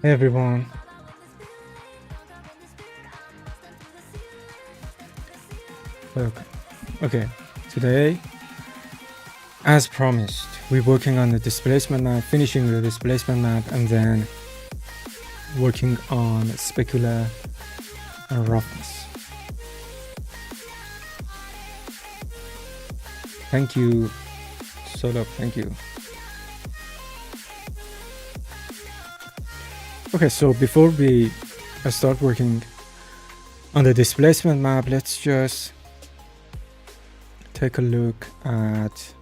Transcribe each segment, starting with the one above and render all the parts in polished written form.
Hey everyone. Look, okay, today, as promised, we're working on the displacement map, finishing the displacement map, and then working on specular and roughness. Thank you, Solo, thank you. Okay, so before we start working on the displacement map, let's just take a look at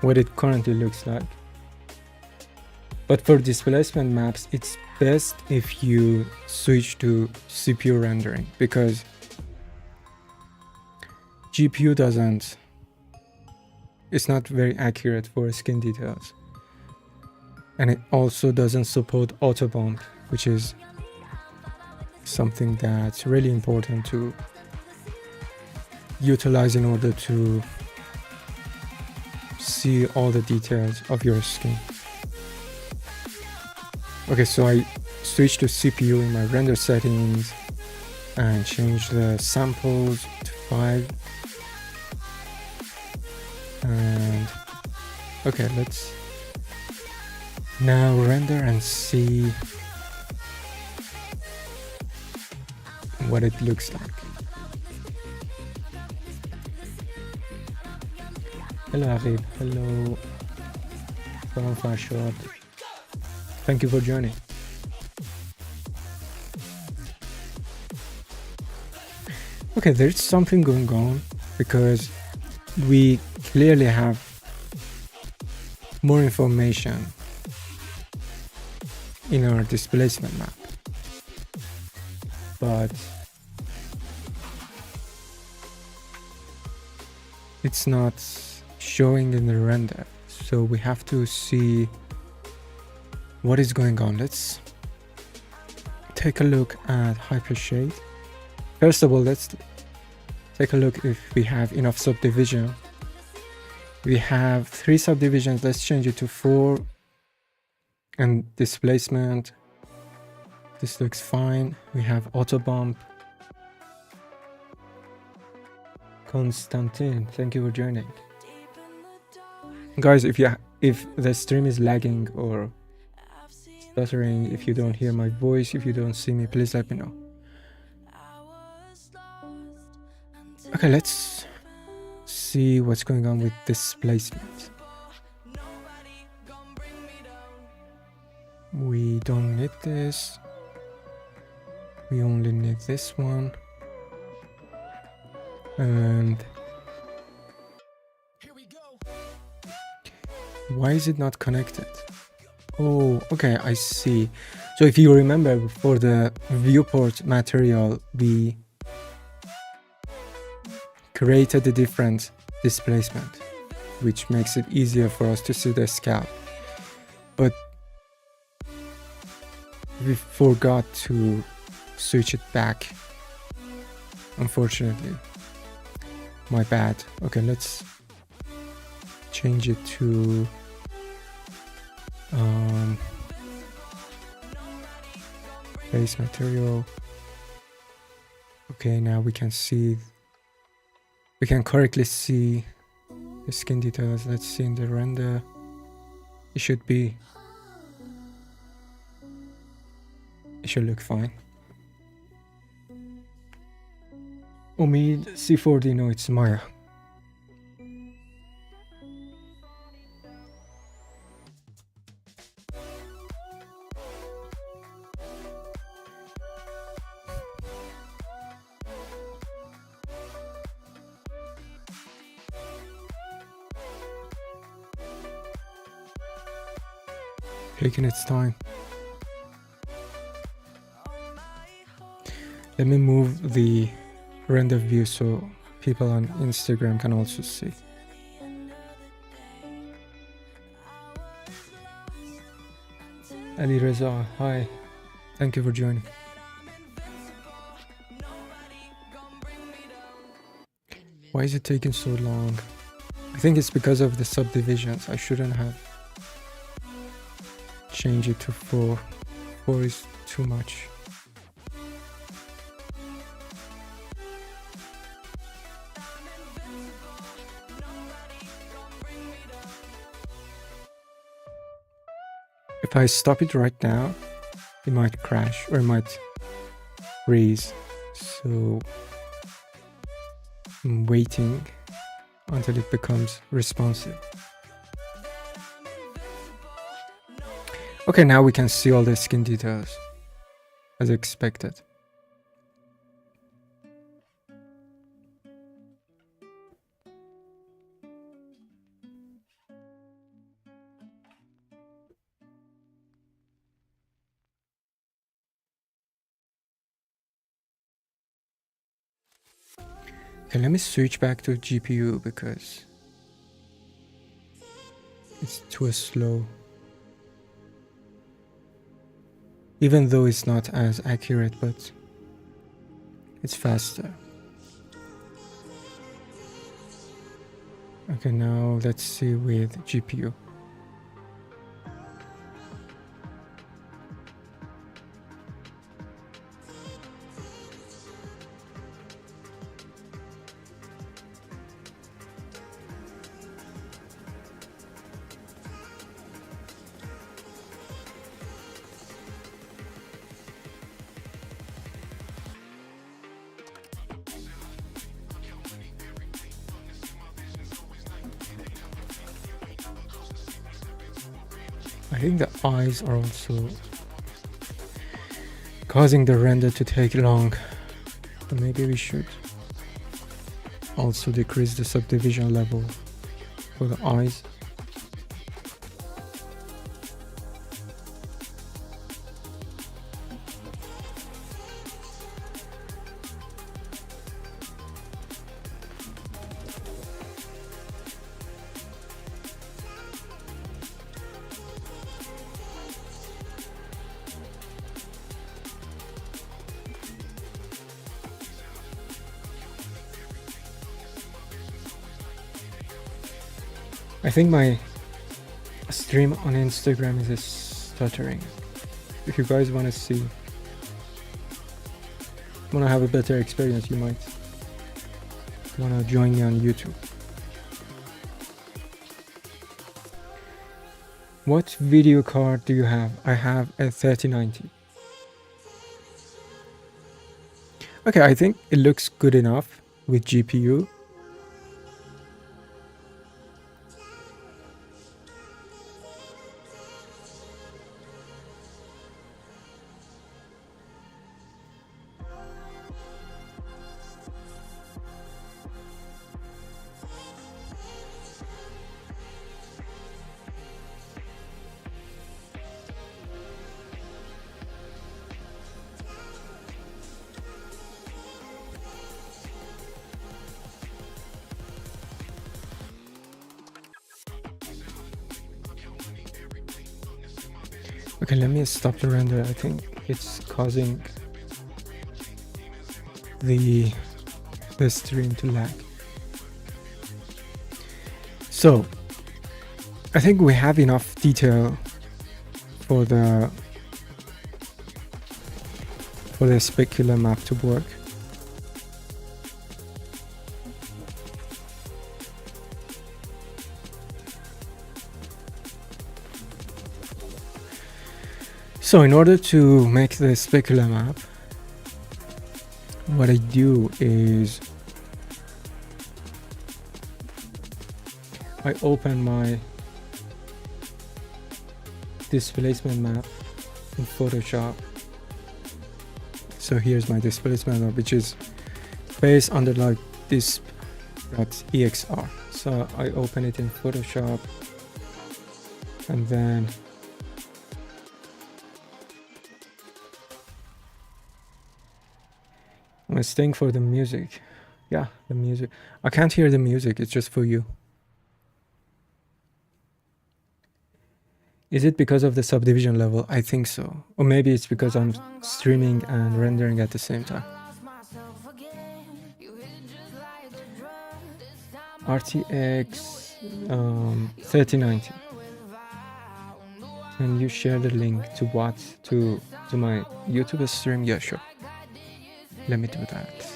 what it currently looks like. But for displacement maps, it's best if you switch to CPU rendering, because GPU it's not very accurate for skin details. And it also doesn't support auto bump, which is something that's really important to utilize in order to see all the details of your skin. Okay, so I switched to CPU in my render settings and changed the samples to 5. And okay, let's now render and see what it looks like. Hello Habib, hello Salam Farshad. Thank you for joining. Okay, there's something going on because we clearly have more information in our displacement map, but it's not showing in the render, so we have to see what is going on. Let's take a look at hypershade. First of all, let's take a look if we have enough subdivision. We have 3 subdivisions. Let's change it to 4. And displacement, this looks fine. We have auto bump. Constantine, thank you for joining. Guys, if the stream is lagging or stuttering, if you don't hear my voice, if you don't see me, please let me know. Okay, let's see what's going on with displacement. We don't need this. We only need this one. And why is it not connected? Oh, okay, I see. So if you remember, for the viewport material, we created a different displacement, which makes it easier for us to see the scalp. But we forgot to switch it back, unfortunately. My bad. Okay, let's change it to base material. Okay, now we can correctly see the skin details. Let's see in the render. It should look fine. Omid C40, no, it's Maya. Taking its time. Let me move the render view so people on Instagram can also see. Ali Reza, hi. Thank you for joining. Why is it taking so long? I think it's because of the subdivisions. I shouldn't have changed it to 4. 4 is too much. If I stop it right now, it might crash or it might freeze. So I'm waiting until it becomes responsive. Okay, now we can see all the skin details as expected. Okay, let me switch back to GPU because it's too slow. Even though it's not as accurate, but it's faster. Okay, now let's see with GPU. I think the eyes are also causing the render to take long. So maybe we should also decrease the subdivision level for the eyes. I think my stream on Instagram is stuttering. If you guys want to see, want to have a better experience, you might want to join me on YouTube. What video card do you have? I have a 3090. Okay, I think it looks good enough with GPU. Okay, let me stop the render. I think it's causing the stream to lag. So I think we have enough detail for the specular map to work. So in order to make the specular map, what I do is I open my displacement map in Photoshop. So here's my displacement map, which is based on the like disp.exr. So I open it in Photoshop, and then I'm staying for the music. Yeah, the music. I can't hear the music, it's just for you. Is it because of the subdivision level? I think so. Or maybe it's because I'm streaming and rendering at the same time. RTX 3090. Can you share the link to what to my YouTube stream? Yeah, sure. Let me do that.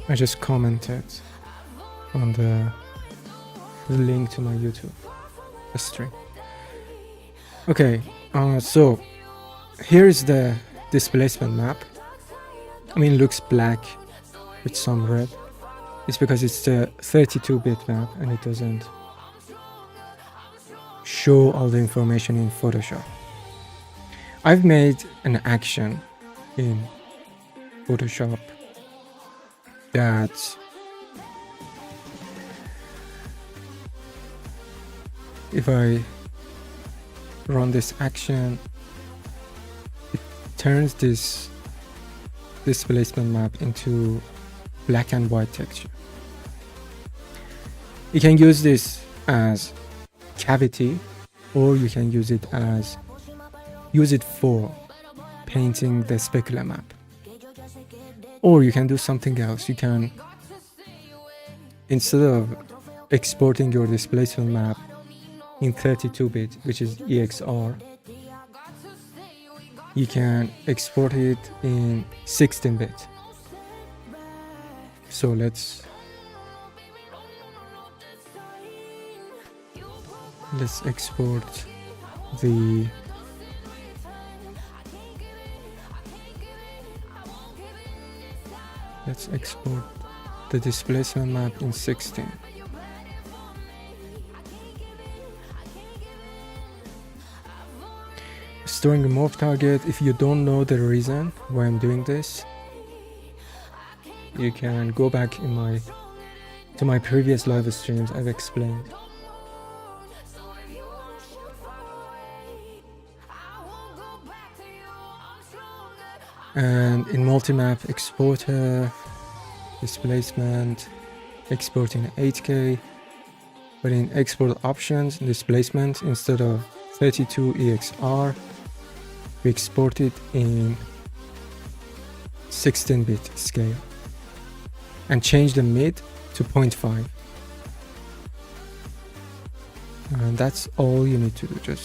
I just commented on the link to my YouTube stream. Okay, so here's the displacement map. I mean, it looks black with some red. It's because it's the 32-bit map and it doesn't show all the information in Photoshop. I've made an action in Photoshop that if I run this action, it turns this displacement map into black and white texture. You can use this as cavity, or you can use it for painting the specular map. Or you can do something else. You can, instead of exporting your displacement map in 32-bit, which is EXR, you can export it in 16-bit. So let's export the displacement map in 16. Storing a morph target. If you don't know the reason why I'm doing this, you can go back to my previous live streams. I've explained. And in multi-map exporter, displacement, exporting 8K, but in export options, displacement, instead of 32 EXR, we export it in 16-bit scale and change the mid to 0.5. And that's all you need to do,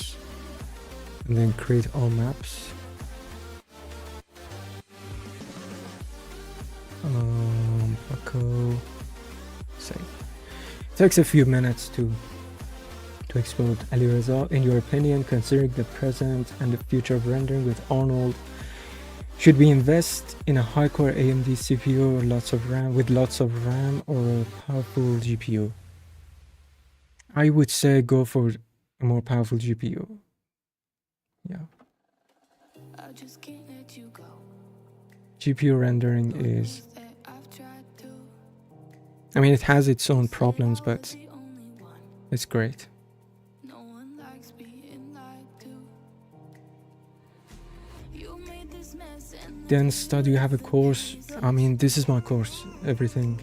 and then create all maps. Save. It takes a few minutes to export. Ali Reza, in your opinion, considering the present and the future of rendering with Arnold, should we invest in a high-core AMD CPU or lots of RAM or a powerful GPU? I would say go for a more powerful GPU. Yeah. GPU rendering is, I mean, it has its own problems, but it's great. Then do you have a course? I mean, this is my course. Everything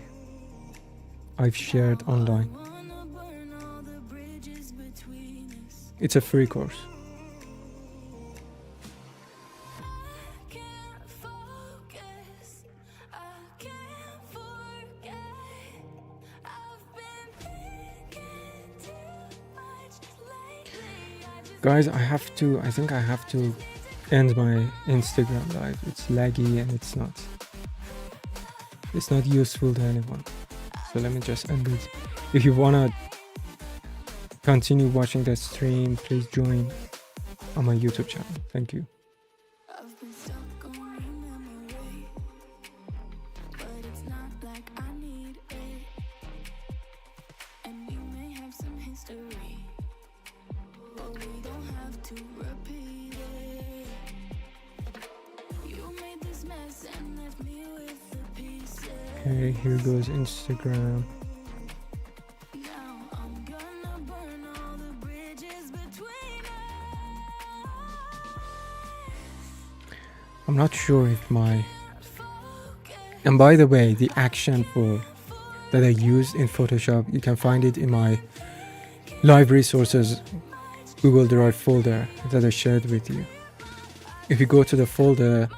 I've shared online. It's a free course. Guys, I think I have to end my Instagram live. It's laggy and it's not useful to anyone. So let me just end it. If you wanna continue watching the stream, please join on my YouTube channel. Thank you. Okay, here goes Instagram. I'm not sure if and by the way, the action for that I used in Photoshop. You can find it in my live resources Google Drive folder that I shared with you. If you go to the folder,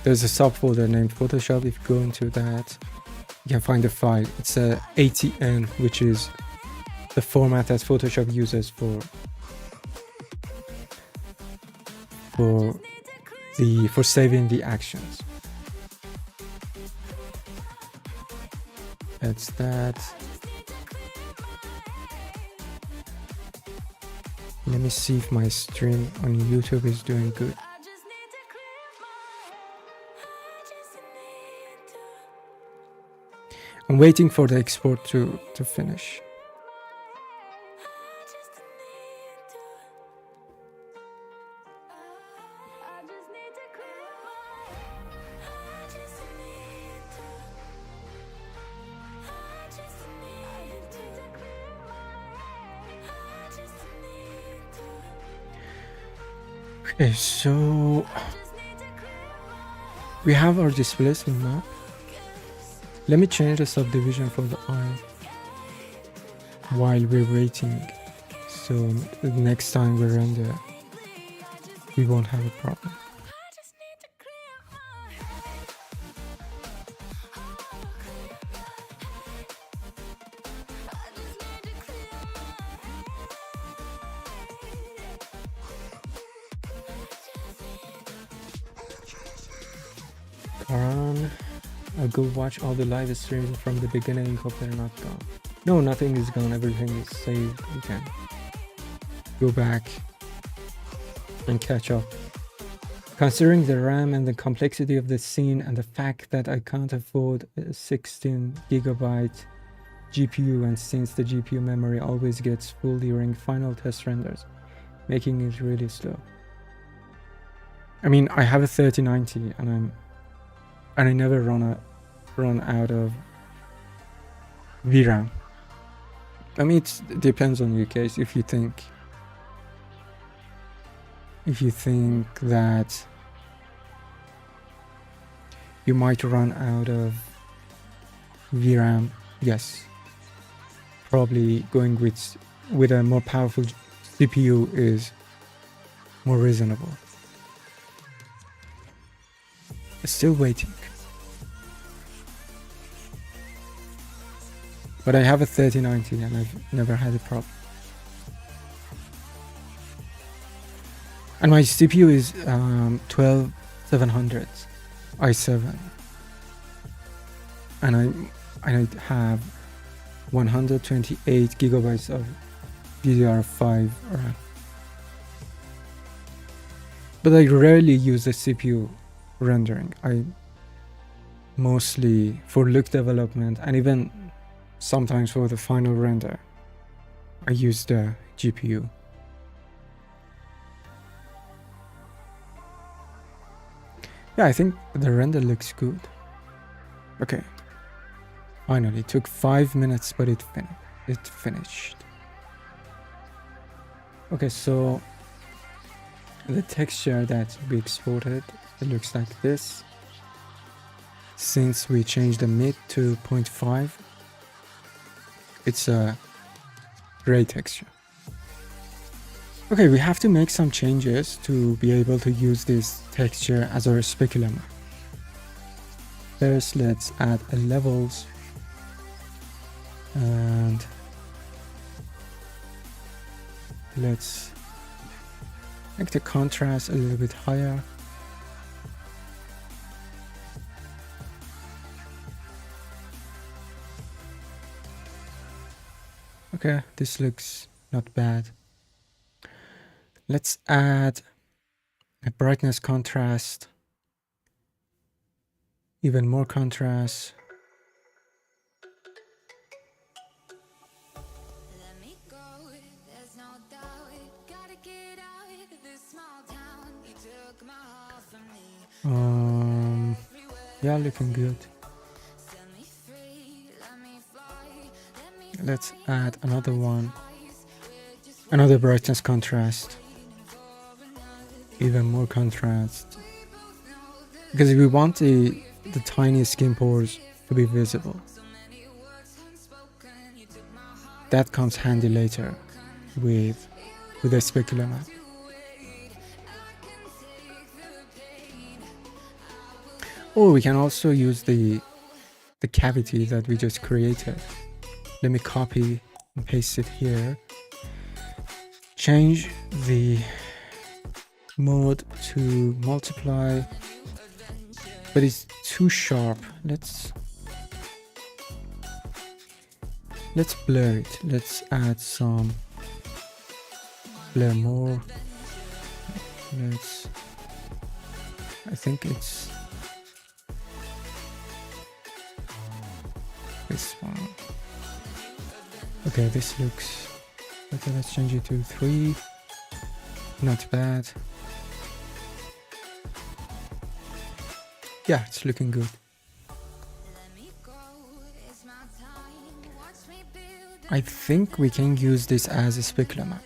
there's a subfolder named Photoshop. If you go into that, you can find a file. It's a ATN, which is the format that Photoshop uses for saving the actions. That's that. Let me see if my stream on YouTube is doing good. I'm waiting for the export to finish. Okay, so we have our displacement map. Let me change the subdivision for the eye while we're waiting, so the next time we render we won't have a problem. Karan, I'll go watch all the live streams from the beginning. Hope they're not gone. No, nothing is gone. Everything is saved. You can go back and catch up. Considering the RAM and the complexity of the scene and the fact that I can't afford a 16 gigabyte GPU, and since the GPU memory always gets full during final test renders, making it really slow. I mean, I have a 3090 and I never run out of VRAM. I mean, it depends on your case. If you think that you might run out of VRAM, yes, probably going with a more powerful CPU is more reasonable. Still waiting. But I have a 3090 and I've never had a problem. And my CPU is 12700 i7. And I have 128 gigabytes of DDR5 RAM. But I rarely use the CPU rendering. I mostly for look development and even sometimes for the final render I use the GPU. Yeah, I think the render looks good. Okay, finally, it took 5 minutes, but it finished. Okay, so the texture that we exported, it looks like this. Since we changed the mid to 0.5, it's a gray texture. Okay, we have to make some changes to be able to use this texture as our specular map. First, let's add a levels and let's make the contrast a little bit higher. Okay, this looks not bad. Let's add a brightness contrast, even more contrast. Yeah, looking good. Let's add another one, another brightness contrast, even more contrast, because we want the tiny skin pores to be visible. that comes handy later with the specular map. Or we can also use the cavity that we just created. Let me copy and paste it here. Change the mode to multiply, but it's too sharp. Let's blur it. Let's add some blur more. I think it's this one. Okay, this looks better. Let's change it to 3. Not bad. Yeah, it's looking good. I think we can use this as a specular map.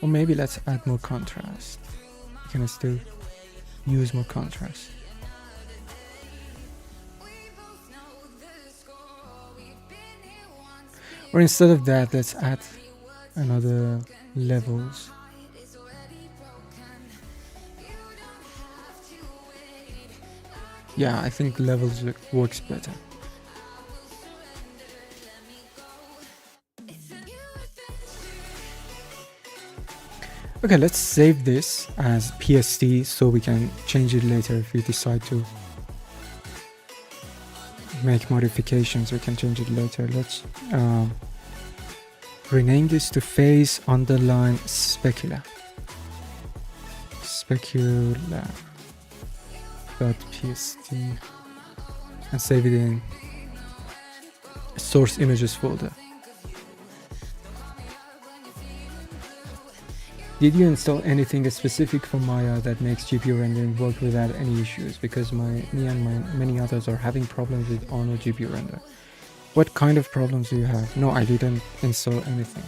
Or maybe let's add more contrast. We can still use more contrast. Or instead of that, let's add another levels. Yeah, I think levels works better. Okay, let's save this as PSD so we can change it later if we decide to make modifications. We can change it later. Let's rename this to phase underline specular. Specular.pst and save it in source images folder. Did you install anything specific for Maya that makes GPU rendering work without any issues? Because me and many others are having problems with Ono GPU render. What kind of problems do you have? No, I didn't install anything.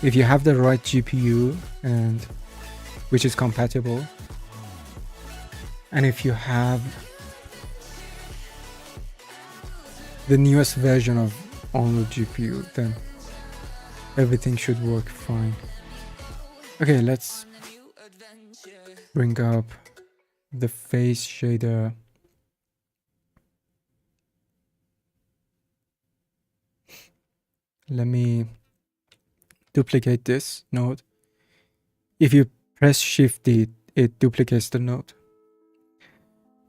If you have the right GPU and which is compatible, and if you have the newest version of Ono GPU, then everything should work fine. Okay, let's bring up the face shader. Let me duplicate this node. If you press Shift D, it duplicates the node.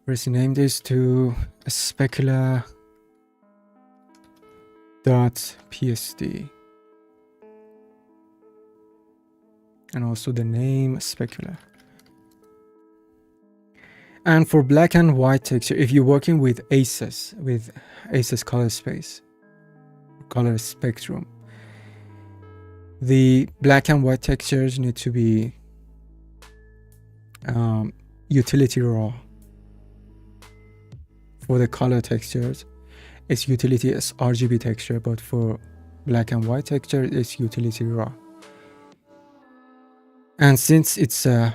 Let's name this to specular.psd. And also the name specular. And for black and white texture, if you're working with ACES color space, color spectrum, the black and white textures need to be utility raw. For the color textures, it's utility as RGB texture, but for black and white texture, it's utility raw. And since it's a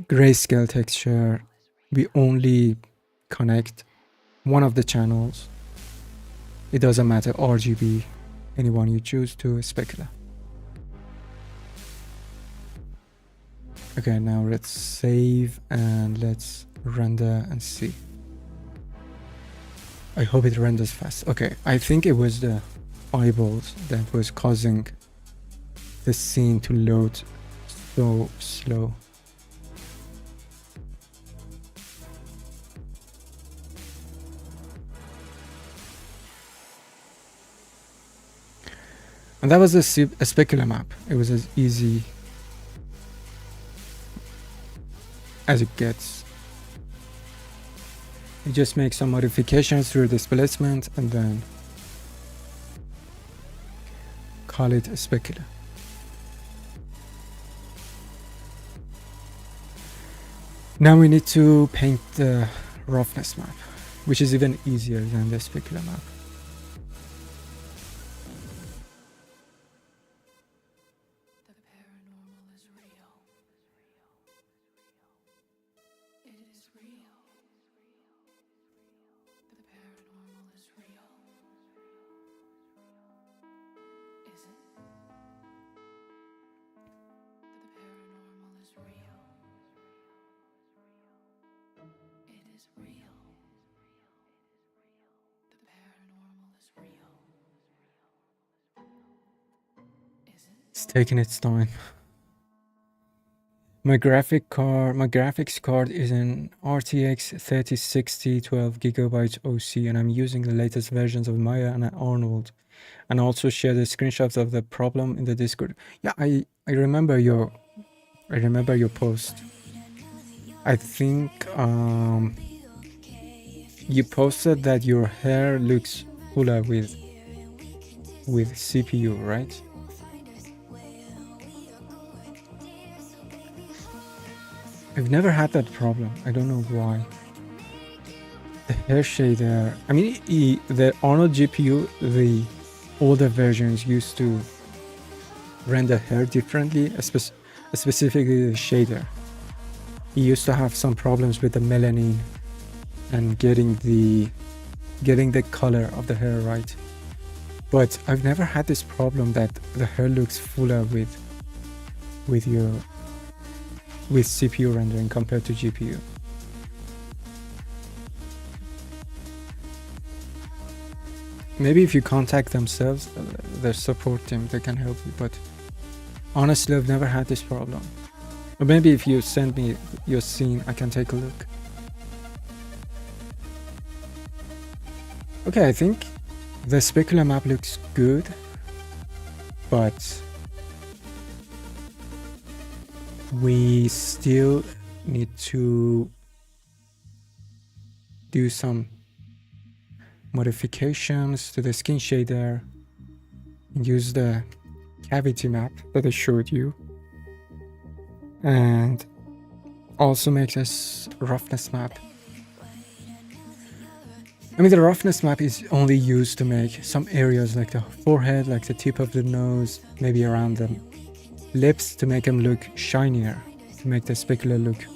grayscale texture, we only connect one of the channels. It doesn't matter, RGB, anyone you choose to specular. Okay, now let's save and let's render and see. I hope it renders fast. Okay, I think it was the eyeballs that was causing the scene to load so slow. And that was a specular map. It was as easy as it gets. You just make some modifications through displacement and then call it a specular. Now we need to paint the roughness map, which is even easier than the specular map. The paranormal is real. It is real. real. The paranormal is real. Is it? It's taking its time. My graphics card is an RTX 3060 12GB OC, and I'm using the latest versions of Maya and Arnold, and also share the screenshots of the problem in the Discord. Yeah, I remember your post. I think you posted that your hair looks fuller with CPU, right? I've never had that problem. I don't know why. The hair shader. I mean, the Arnold GPU, the older versions used to render hair differently, specifically the shader. He used to have some problems with the melanin and getting the color of the hair right. But I've never had this problem that the hair looks fuller with CPU rendering compared to GPU. Maybe if you contact themselves, their support team, they can help you, but honestly, I've never had this problem. Or maybe if you send me your scene, I can take a look. Okay, I think the Specular map looks good, but we still need to do some modifications to the skin shader and use the cavity map that I showed you, and also make this roughness map. I mean, the roughness map is only used to make some areas like the forehead, like the tip of the nose, maybe around the lips, to make them look shinier, to make the specular look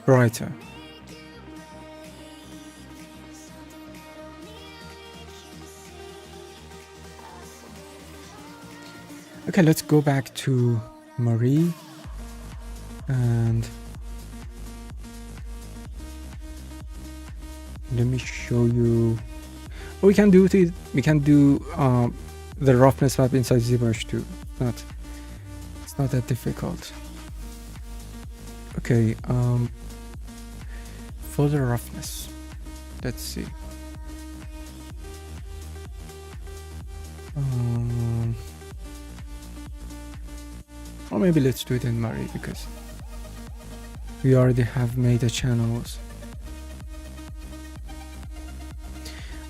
brighter. Okay, let's go back to Marie and let me show you. Oh, we can do the roughness map inside ZBrush too. It's not that difficult. Okay, for the roughness, let's see. Or maybe let's do it in Marie because we already have made the channels.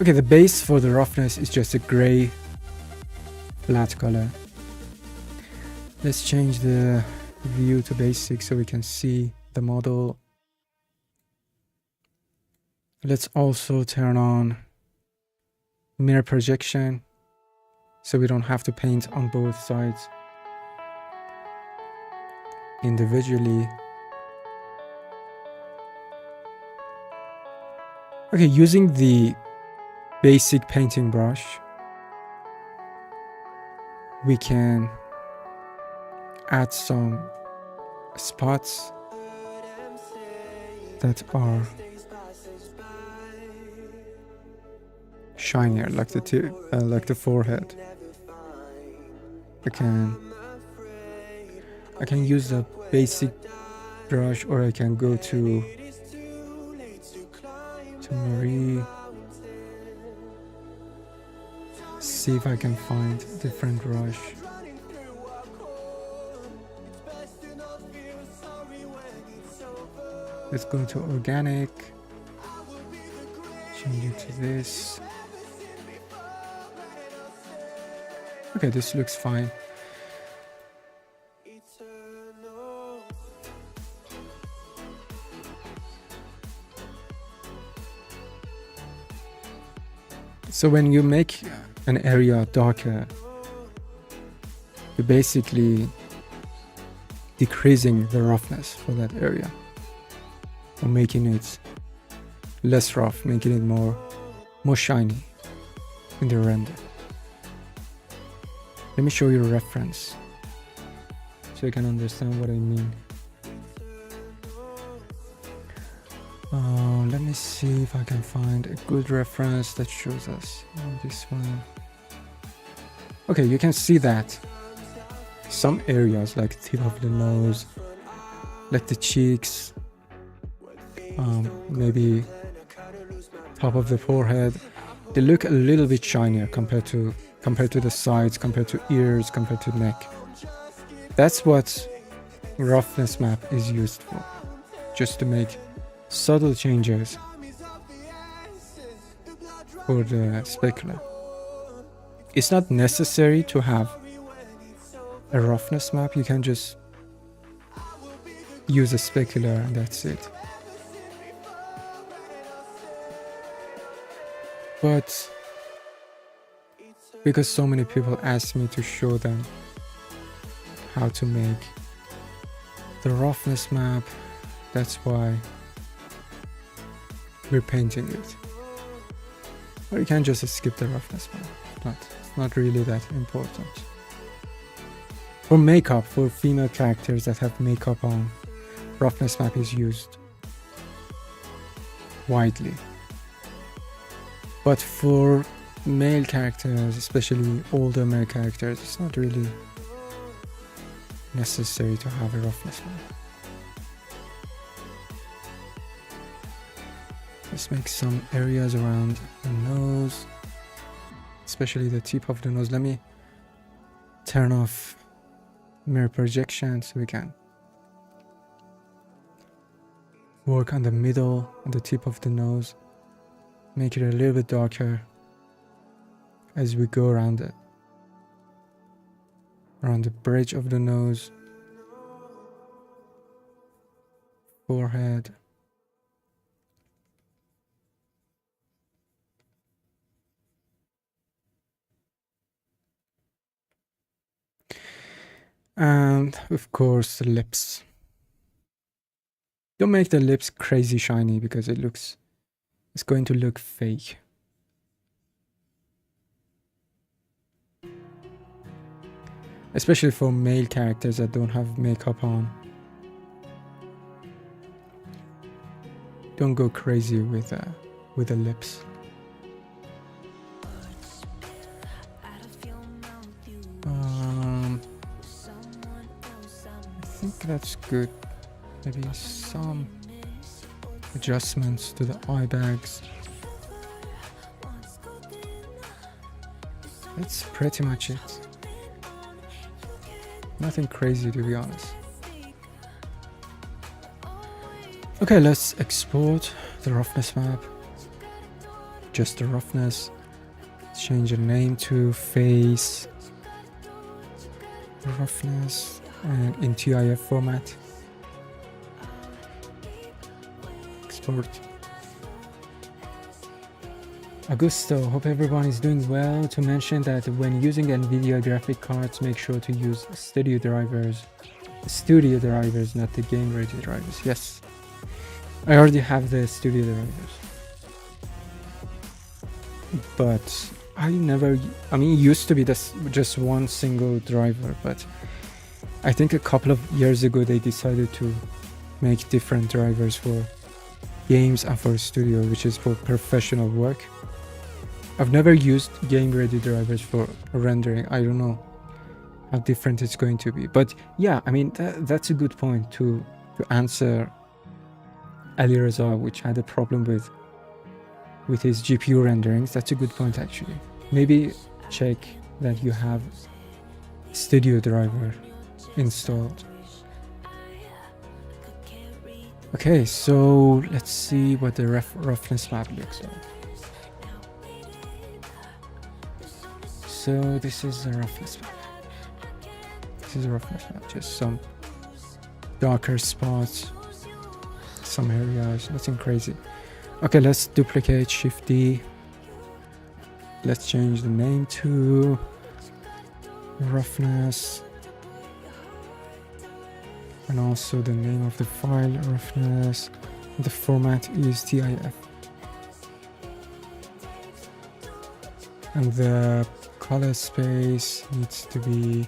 Okay, the base for the roughness is just a gray flat color. Let's change the view to basic so we can see the model. Let's also turn on mirror projection so we don't have to paint on both sides individually. Okay, using the basic painting brush, we can add some spots that are shinier, like the forehead. I can use the basic brush, or I can go to Marie, see if I can find a different brush. Let's go to organic, change it to this. Okay, this looks fine. So when you make an area darker, you're basically decreasing the roughness for that area, or making it less rough, making it more shiny in the render. Let me show you a reference. so you can understand what I mean. Let me see if I can find a good reference that shows us. This one. Okay, you can see that some areas like tip of the nose, like the cheeks, maybe top of the forehead, they look a little bit shinier compared to the sides, compared to ears, compared to neck. That's what roughness map is used for, just to make subtle changes for the specular. It's not necessary to have a roughness map. You can just use a specular and that's it. But because so many people asked me to show them how to make the roughness map, that's why we're painting it. Or you can just skip the roughness map. It's not really that important. For makeup, for female characters that have makeup on, roughness map is used widely. But for male characters, especially older male characters, it's not really necessary to have a roughness map. Let's make some areas around the nose, especially the tip of the nose. Let me turn off mirror projection so we can work on the middle and the tip of the nose, make it a little bit darker as we go around the bridge of the nose, forehead, and of course the lips. Don't make the lips crazy shiny because it's going to look fake. Especially for male characters that don't have makeup on. Don't go crazy with the lips. I think that's good. Maybe some adjustments to the eye bags. That's pretty much it. Nothing crazy, to be honest. Okay, let's export the roughness map. Just the roughness. Let's change the name to face roughness and in TIF format. Export. Augusto, hope everyone is doing well. To mention that when using NVIDIA graphic cards, make sure to use studio drivers, not the game ready drivers. Yes, I already have the studio drivers, but I mean, it used to be just one single driver, but I think a couple of years ago they decided to make different drivers for games and for studio, which is for professional work. I've never used game-ready drivers for rendering. I don't know how different it's going to be. But yeah, I mean, that's a good point to answer Ali Reza, which had a problem with his GPU renderings. That's a good point, actually. Maybe check that you have studio driver installed. Okay, so let's see what the roughness map looks like. So this is a roughness map. Just some darker spots, some areas, nothing crazy. Okay, let's duplicate Shift D. Let's change the name to roughness. And also the name of the file, roughness. The format is TIF. And the color space needs to be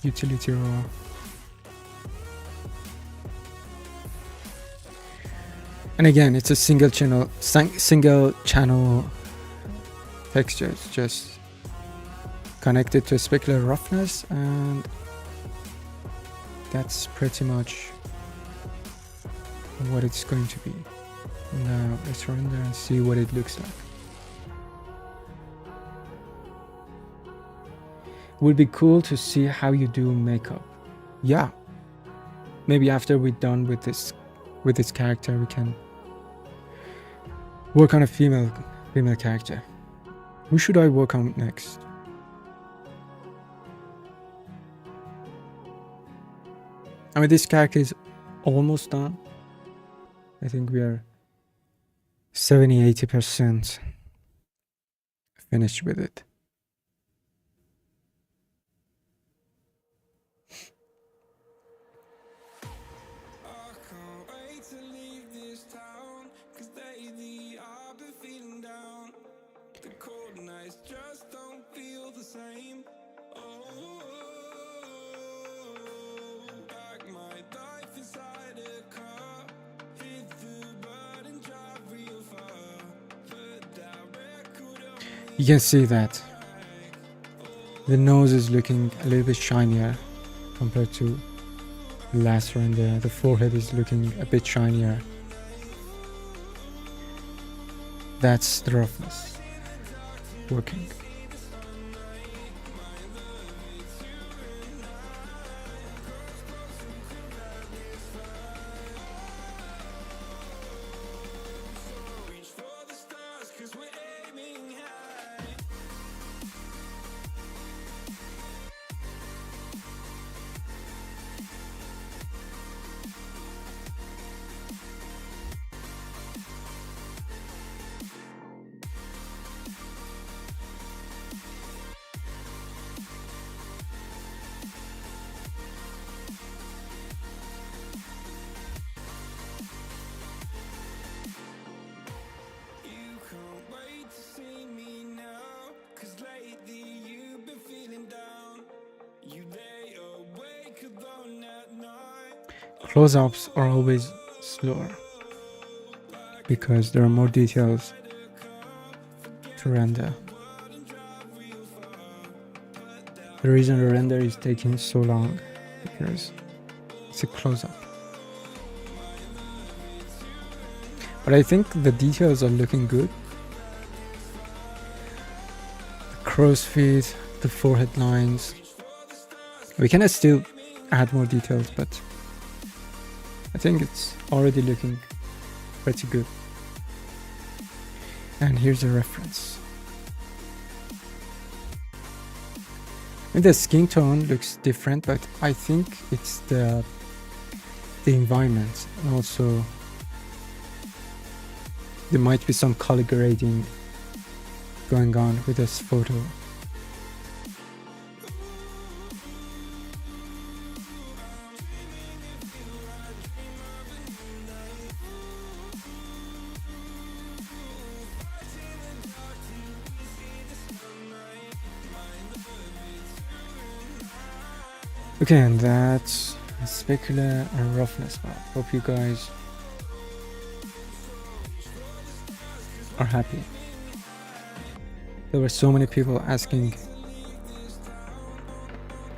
utility raw. And again, it's a single channel texture. It's just connected to a specular roughness, and that's pretty much what it's going to be. Now let's render and see what it looks like. Would be cool to see how you do makeup. Yeah, maybe after we're done with this character, we can work on a female character. Who should I work on next? I mean, this character is almost done. I think we are 70-80% finished with it. You can see that the nose is looking a little bit shinier compared to the last render. The forehead is looking a bit shinier. That's the roughness working. Close-ups are always slower because there are more details to render. The reason the render is taking so long because it's a close-up. But I think the details are looking good. The crow's feet, the forehead lines. We can still add more details, but I think it's already looking pretty good. And here's a reference. And the skin tone looks different, but I think it's the environment. And also, there might be some color grading going on with this photo. Okay, and that's Specular and Roughness map. Hope you guys are happy. There were so many people asking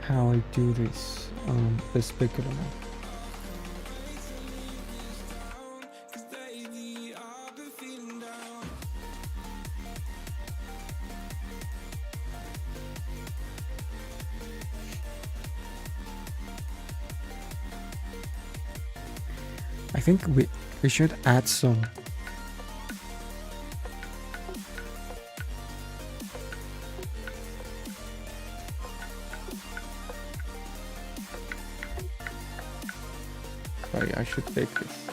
how I do this on the Specular map. I think we should add some sorry, I should take this.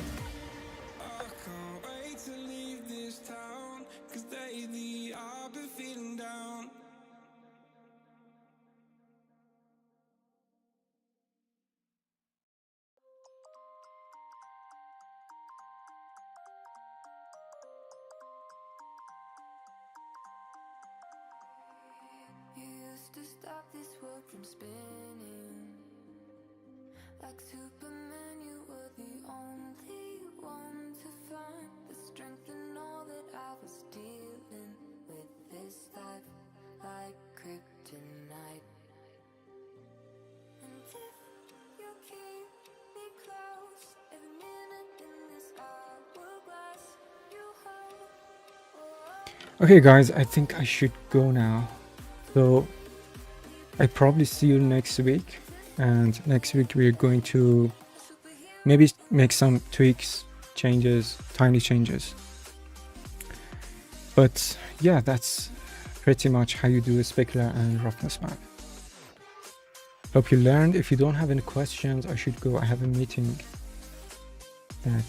You used to stop this world from spinning. Like Superman, you were the only one to find the strength in all that I was dealing with this life, like kryptonite. And if you keep me close, every minute in this hourglass you hold. Okay, guys, I think I should go now. So I probably see you next week, and next week we're going to maybe make some tweaks, changes, tiny changes. But yeah, that's pretty much how you do a specular and roughness map. Hope you learned. If you don't have any questions, I should go. I have a meeting that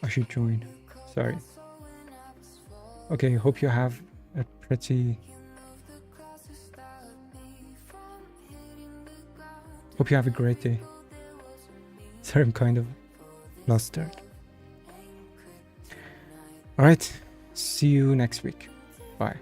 I should join. Sorry. Okay, hope you have a pretty... Hope you have a great day. Sorry, I'm kind of flustered. Alright, see you next week. Bye.